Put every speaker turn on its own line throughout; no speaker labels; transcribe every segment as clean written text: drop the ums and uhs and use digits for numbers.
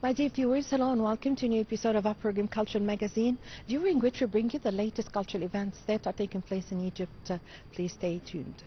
My dear viewers, hello and welcome to a new episode of our program Cultural Magazine, during which we bring you the latest cultural events that are taking place in Egypt. Please stay tuned.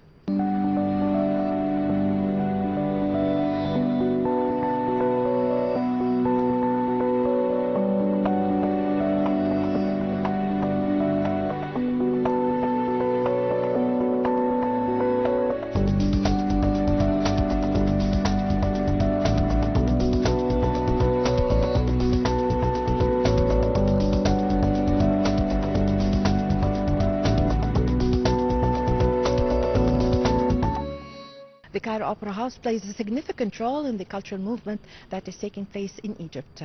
The Cairo Opera House plays a significant role in the cultural movement that is taking place in Egypt.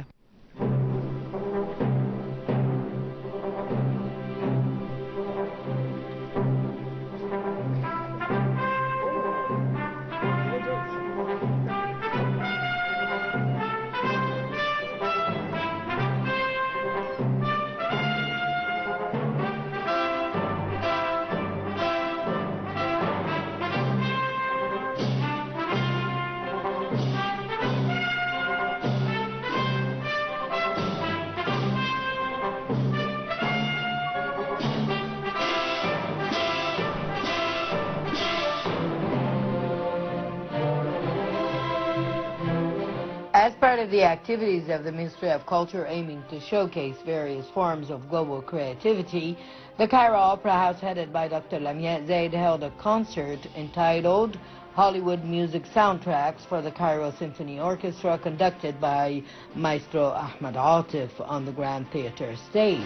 As part of the activities of the Ministry of Culture aiming to showcase various forms of global creativity, the Cairo Opera House, headed by Dr. Lamia Zaid, held a concert entitled Hollywood Music Soundtracks for the Cairo Symphony Orchestra, conducted by Maestro Ahmed Atif on the Grand Theater stage.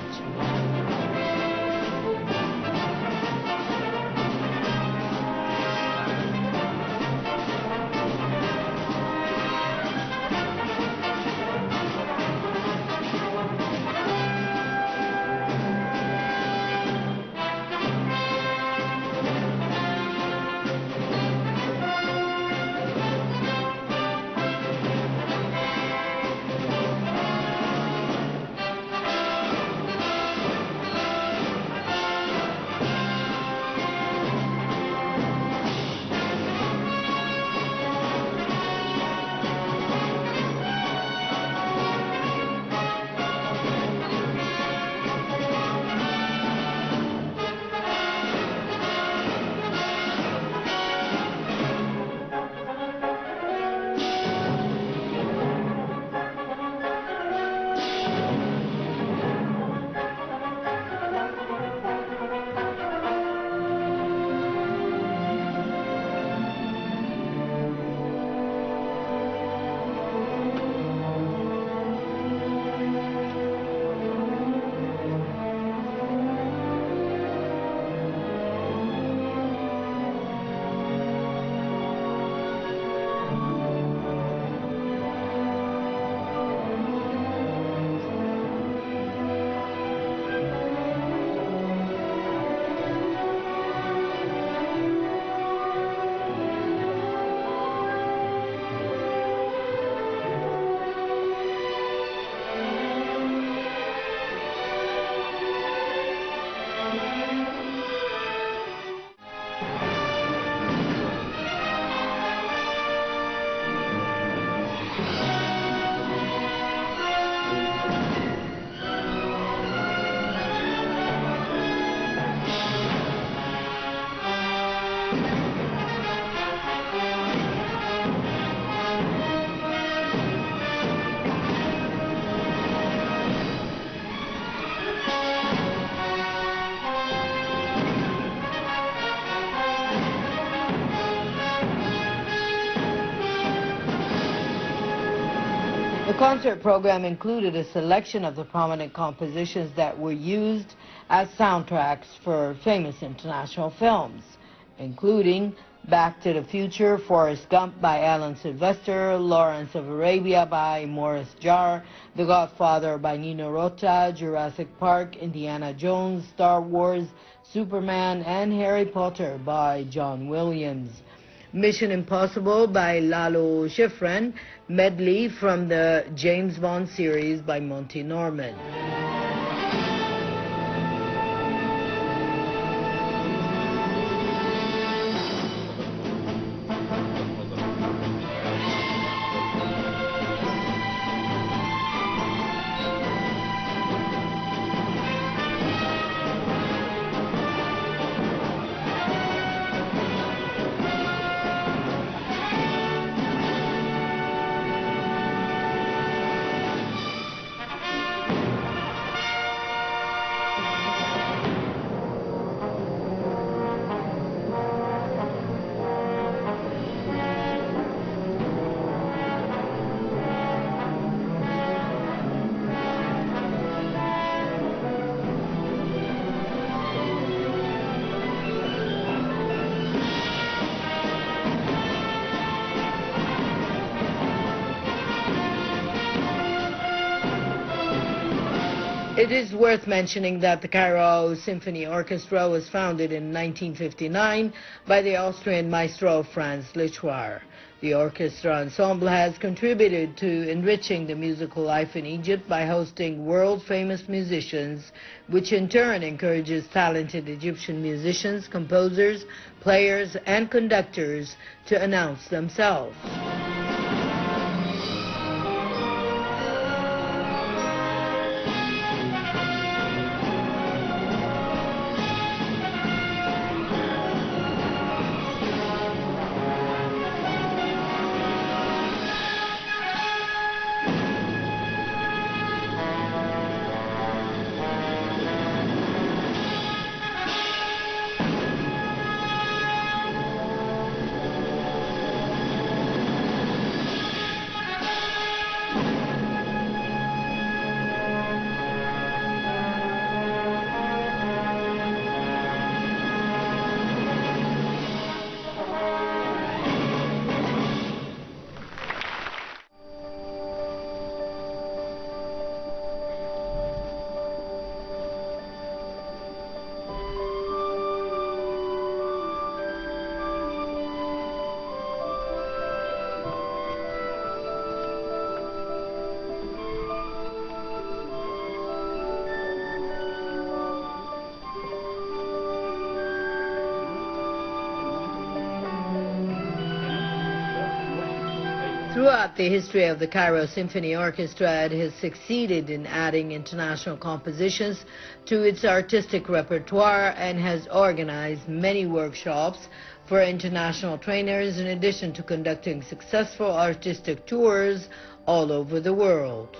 The concert program included a selection of the prominent compositions that were used as soundtracks for famous international films, including Back to the Future, Forrest Gump by Alan Sylvester, Lawrence of Arabia by Morris Jarre, The Godfather by Nino Rota, Jurassic Park, Indiana Jones, Star Wars, Superman, and Harry Potter by John Williams. Mission Impossible by Lalo Schifrin, medley from the James Bond series by Monty Norman. It is worth mentioning that the Cairo Symphony Orchestra was founded in 1959 by the Austrian maestro Franz Lichtenauer. The orchestra ensemble has contributed to enriching the musical life in Egypt by hosting world-famous musicians, which in turn encourages talented Egyptian musicians, composers, players, and conductors to announce themselves. Throughout the history of the Cairo Symphony Orchestra, it has succeeded in adding international compositions to its artistic repertoire and has organized many workshops for international trainers, in addition to conducting successful artistic tours all over the world.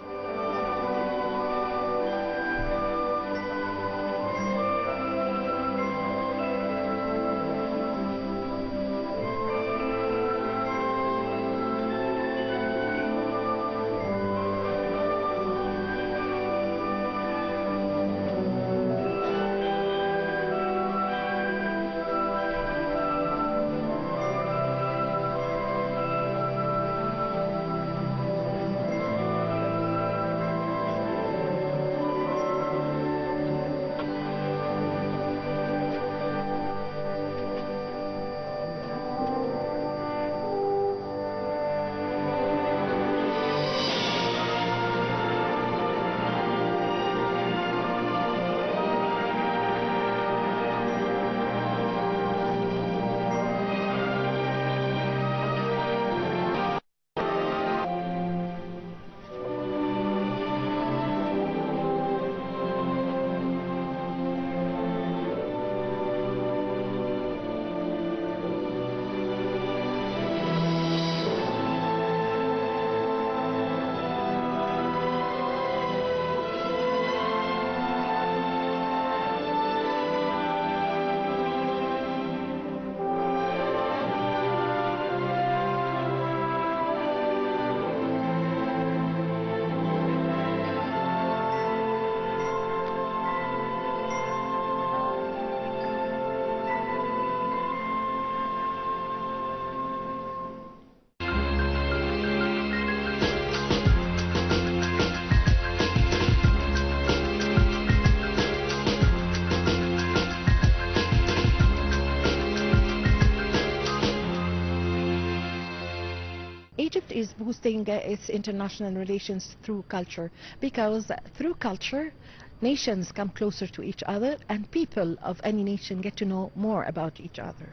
Egypt is boosting its international relations through culture, because through culture, nations come closer to each other and people of any nation get to know more about each other.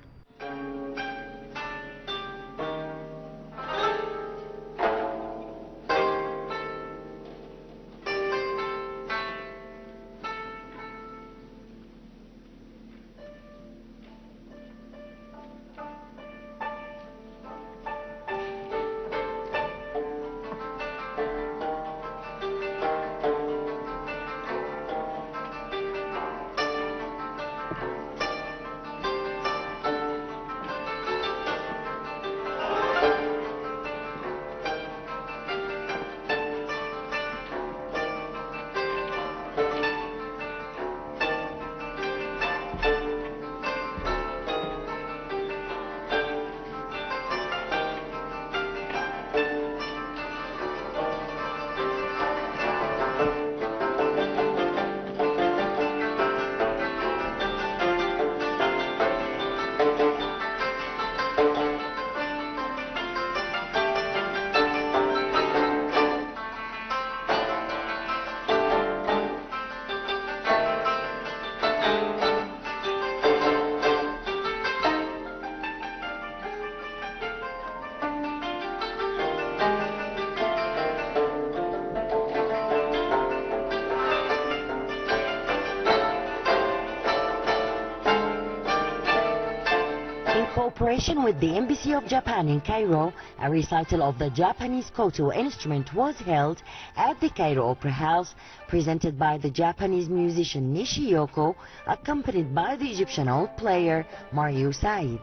cooperation with the Embassy of Japan in Cairo, a recital of the Japanese koto instrument was held at the Cairo Opera House, presented by the Japanese musician Nishiyoko, accompanied by the Egyptian oud player Mario Said.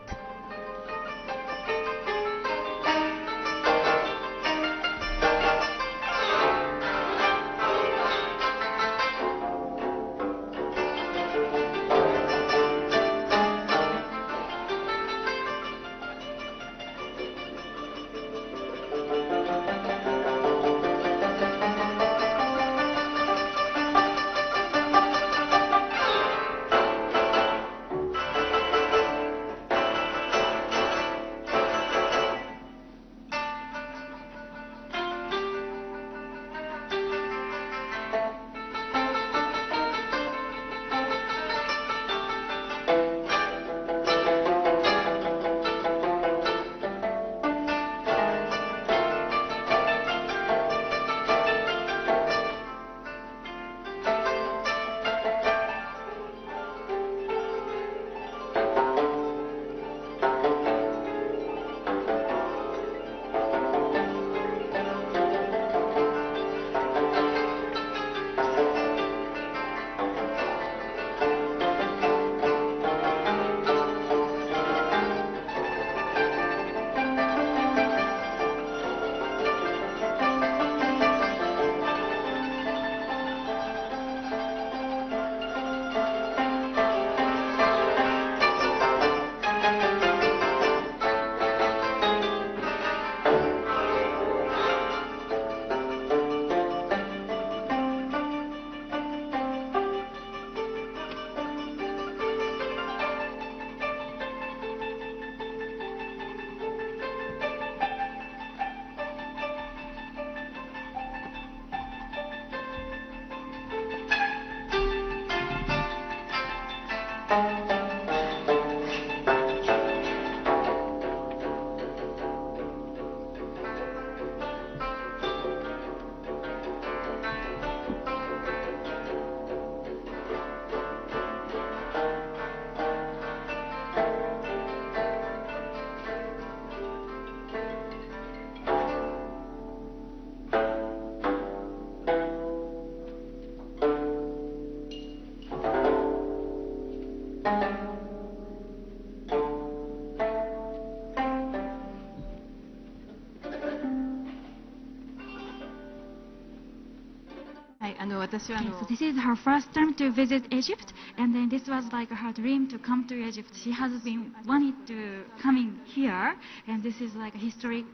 So this is her first time to visit Egypt, and then this was like her dream to come to Egypt. She has been wanting to coming here, and this is like a historical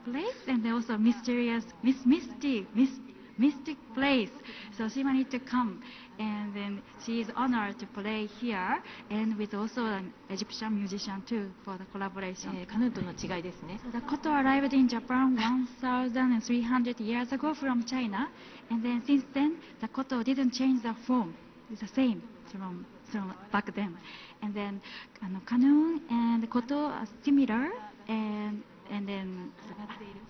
place, and also mysterious, mystic place. So she wanted to come, and then she is honored to play here, and with also an Egyptian musician too for the collaboration. カヌーとの違いですね。So the koto arrived in Japan 1,300 years ago from China, and then since then the koto didn't change the form. It's the same from back then. And then canoe and koto are similar, and then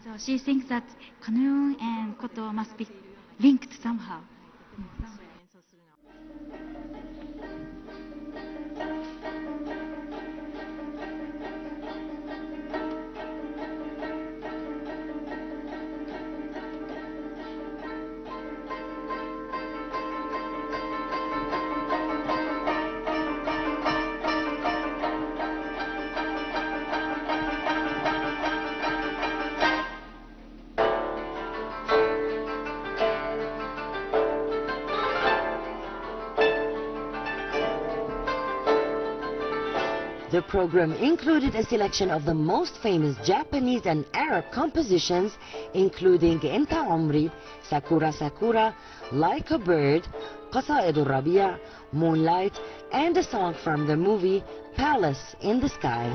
so she thinks that canoe and koto must be linked somehow.
The program included a selection of the most famous Japanese and Arab compositions, including Enta Omri, Sakura Sakura, Like a Bird, Qasa'id al-Rabi', Moonlight, and a song from the movie Palace in the Sky.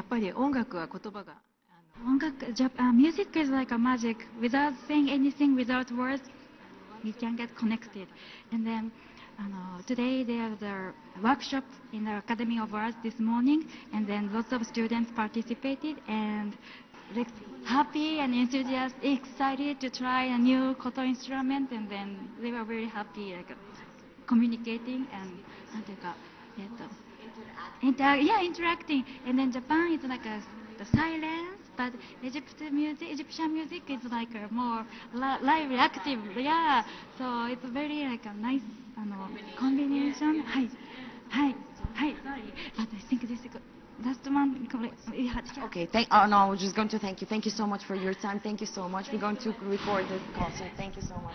やっぱり音楽は言葉が音楽、music is like a magic. Without saying anything, without words, we can get connected. And then today there's a workshop in the Academy of Arts this morning, and then lots of students participated and like, happy and enthusiastic, excited to try a new koto instrument, and then they were very happy, like communicating and なんていうか、interacting. And then Japan is like the silence, but Egyptian music is like a more lively, active. Yeah, so it's very like a nice combination. はいはいはい。Sorry, but I think this is last one.
Okay, no, I was just going to thank you. Thank you so much for your time. Thank you so much. We're going to record this concert. Thank you so much.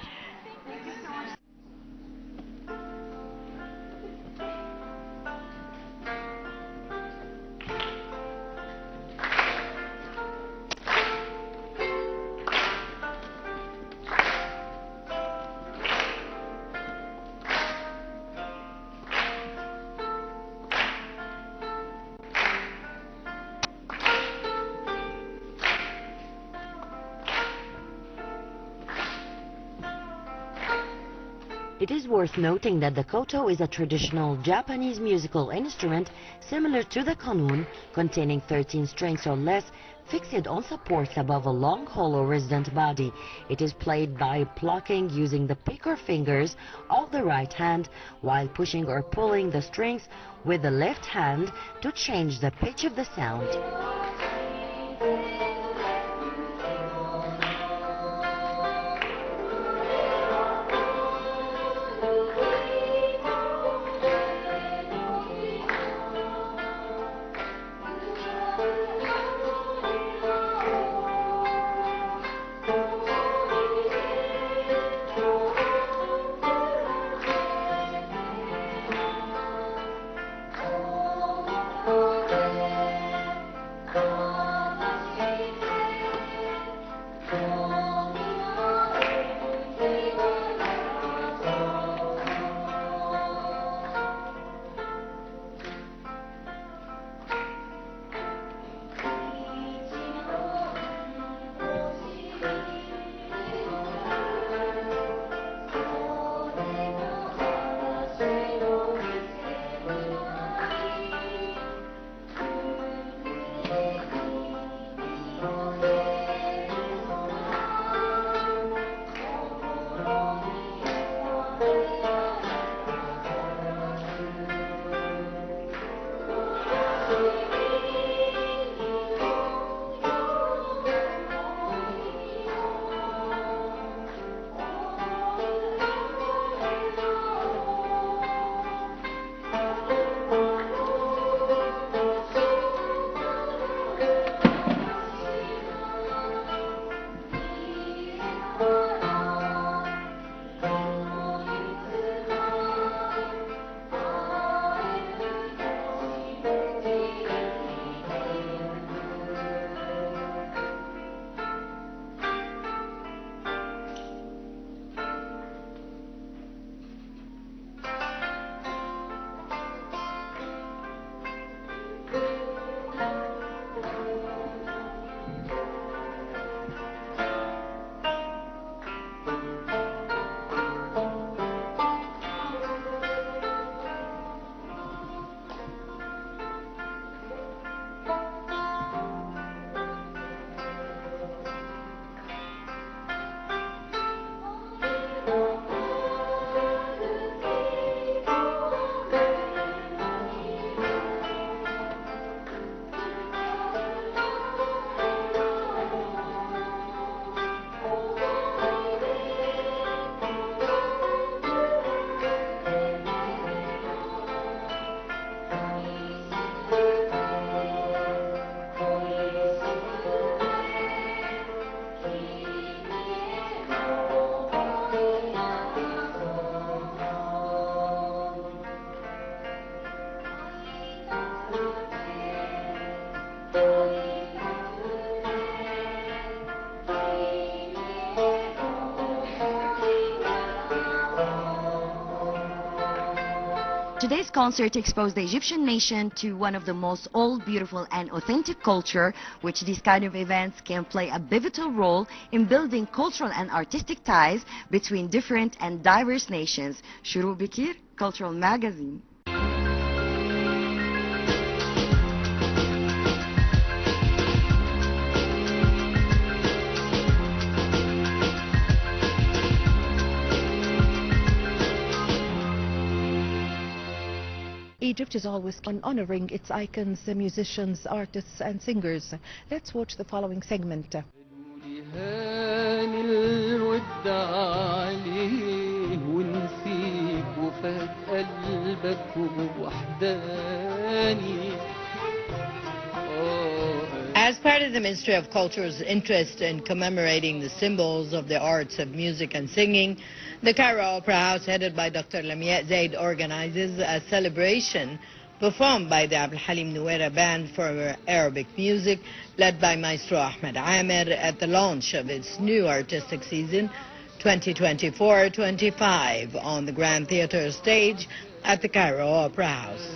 It is worth noting that the koto is a traditional Japanese musical instrument similar to the kanun, containing 13 strings or less, fixed on supports above a long hollow resident body. It is played by plucking using the pick or fingers of the right hand while pushing or pulling the strings with the left hand to change the pitch of the sound. Today's concert exposed the Egyptian nation to one of the most old, beautiful and authentic culture, which these kind of events can play a pivotal role in building cultural and artistic ties between different and diverse nations. Shuru Bikir, Cultural Magazine.
Egypt is always honoring its icons, musicians, artists and singers. Let's watch the following segment.
As part of the Ministry of Culture's interest in commemorating the symbols of the arts of music and singing, the Cairo Opera House, headed by Dr. Lamia Zaid, organizes a celebration performed by the Abdul Halim Nuera Band for Arabic Music, led by Maestro Ahmed Amer, at the launch of its new artistic season 2024-25 on the Grand Theatre stage at the Cairo Opera House.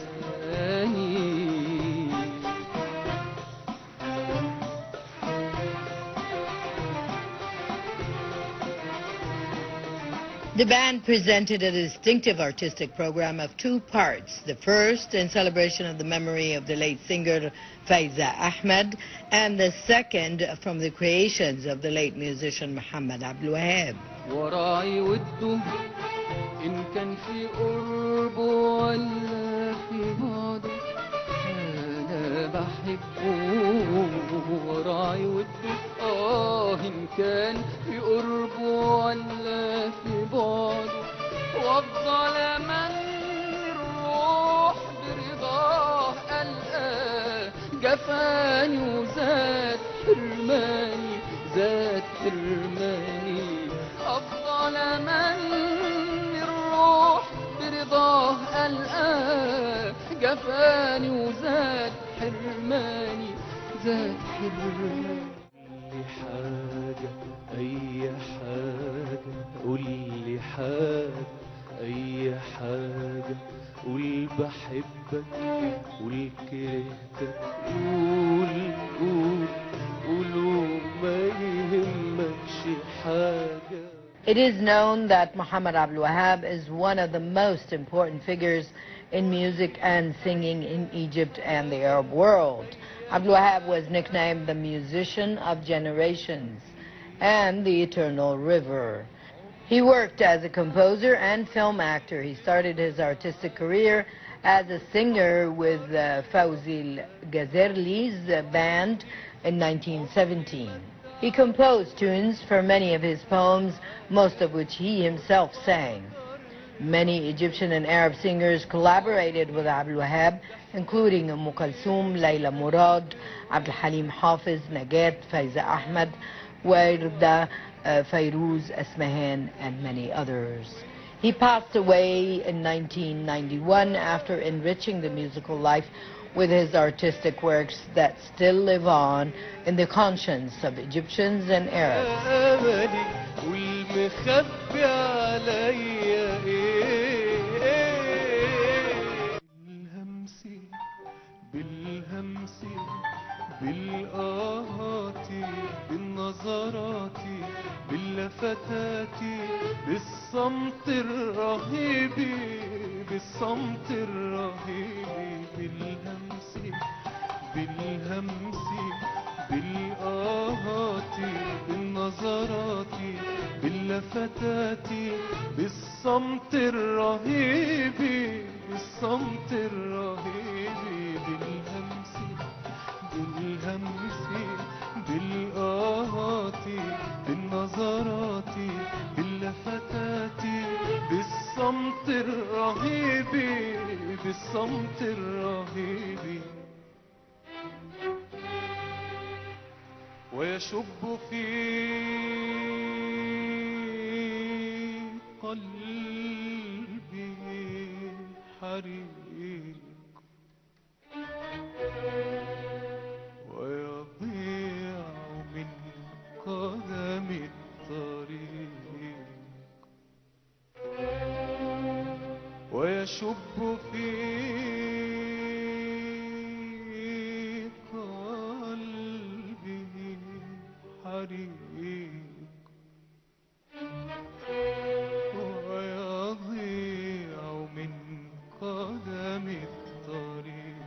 The band presented a distinctive artistic program of two parts. The first in celebration of the memory of the late singer Faiza Ahmed, and the second from the creations of the late musician Muhammad Abdul Wahab.
إن كان في قرب ولا في بعد وافضل من الروح برضاه ألقاه جفاني وزاد حرماني زاد حرماني أفضل من الروح برضاه ألقاه جفاني وزاد حرماني زاد حرماني حاجة أي حاجة قول لي حاجة أي حاجة قول بحبك قول كرهتك قول قول قولوا ما يهمكش حاجة.
It is known that Muhammad Abdul Wahab is one of the most important figures in music and singing in Egypt and the Arab world. Abdul Wahab was nicknamed the musician of generations and the eternal river. He worked as a composer and film actor. He started his artistic career as a singer with Fawzi Ghazerli's band in 1917. He composed tunes for many of his poems, most of which he himself sang. Many Egyptian and Arab singers collaborated with Abdul Wahab, including Kulthum, Layla Murad, Abdul Halim Hafiz, Nagat, Faiza Ahmed, Warda, Fairuz Esmahan, and many others. He passed away in 1991 after enriching the musical life with his artistic works that still live on in the conscience of Egyptians and Arabs.
بالصمت الرهيب بالصمت الرهيب بالهمس بالهمس بالآهات بالنظرات باللفتات بالصمت الرهيب بالصمت الرهيب بالهمس بالهمس بالآهات بالنظرات باللفتات بالصمت الرهيب بالصمت الرهيب ويشب في قلبي حريق ويضيع من قدم الطريق يشب في قلبه حريق ويضيع من قدم الطريق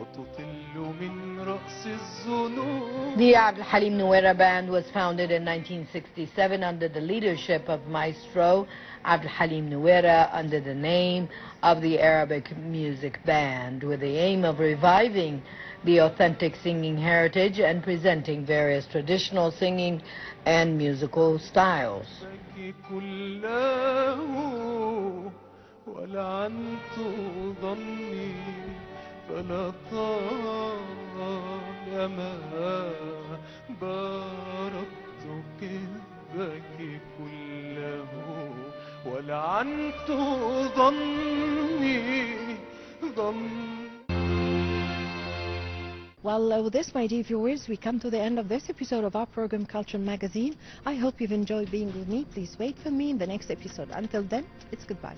وتطل من رأس الذنوب.
The Abdul Halim Nuera Band was founded in 1967 under the leadership of Maestro Abdul Halim Nuera under the name of the Arabic Music Band, with the aim of reviving the authentic singing heritage and presenting various traditional singing and musical styles.
ولعنت ظني فلا طالما باركت كذبك كله ولعنت ظني
Well, with this, my dear viewers, we come to the end of this episode of our program, Culture Magazine. I hope you've enjoyed being with me. Please wait for me in the next episode. Until then, it's goodbye.